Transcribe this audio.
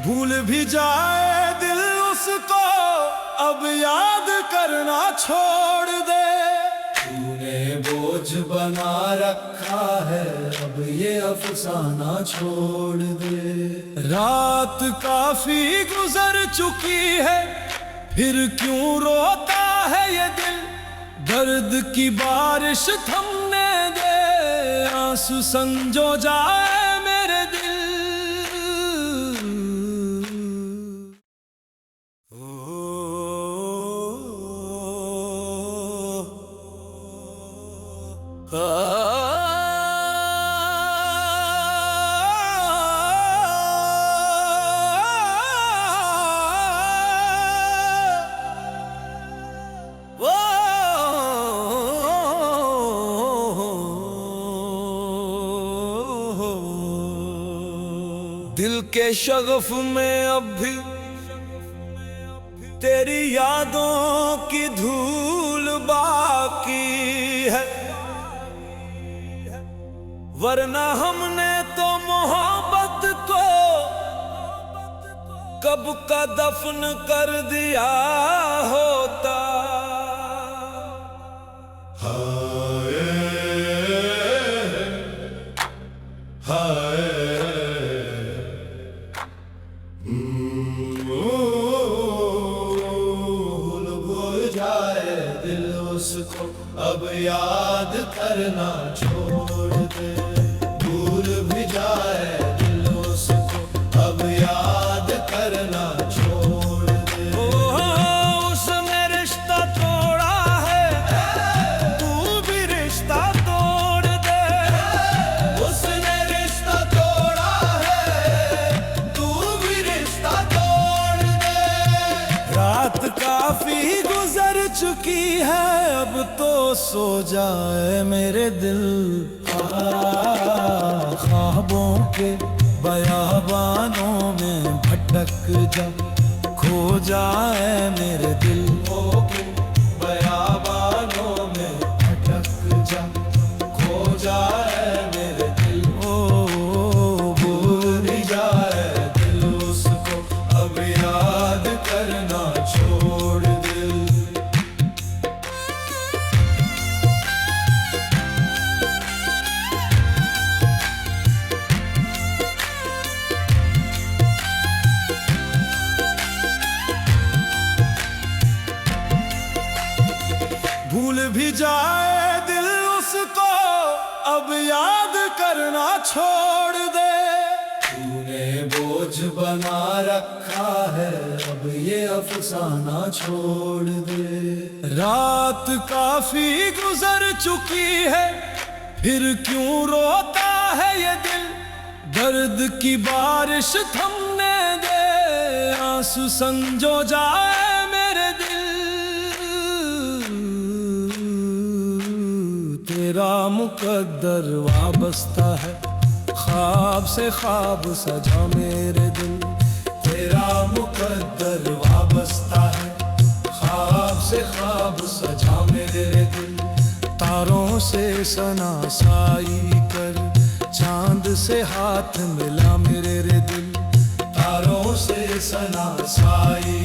भूल भी जाए दिल उसको, अब याद करना छोड़ दे। तूने बोझ बना रखा है, अब ये अफसाना छोड़ दे। रात काफी गुजर चुकी है, फिर क्यों रोता है ये दिल। दर्द की बारिश थमने दे, आंसू संजो जाए मेरे दिल। दिल के शगफ में अब भी तेरी यादों की धूल बाकी है, वरना हमने तो मोहब्बत को कब का दफन कर दिया होता। हाय हाय उसको अब याद करना छोड़ दे। भूल भी जाए दिल उसको, अब याद करना छोड़ दे। उसने रिश्ता तोड़ा है, तू भी रिश्ता तोड़ दे। उसने रिश्ता तोड़ा है, तू भी रिश्ता तोड़ दे। रात काफी गुजर चुकी है, अब तो सो जाए मेरे दिल। ख्वाबों के बयाबानों में भटक जा, खो जाए मेरे दिल। के बयाबानों में भटक जा, खो जाए मेरे दिल। भूल भी जाए दिल उसको, अब याद करना छोड़ दे। भूल भी जाए दिल उसको, अब याद करना छोड़ दे। तूने बोझ बना रखा है, अब ये अफसाना छोड़ दे। रात काफी गुजर चुकी है, फिर क्यों रोता है ये दिल। दर्द की बारिश थमने दे, आंसू संजो जाए मेरे दिल। तेरा मुकद्दर वाबस्ता है, ख्वाब से ख्वाब सजा मेरे दिल। तेरा मुकद्दर वाबस्ता है, ख्वाब से ख्वाब सजा मेरे दिल। तारों से सनासाई कर, चांद से हाथ मिला मेरे दिल। तारों से सनासाई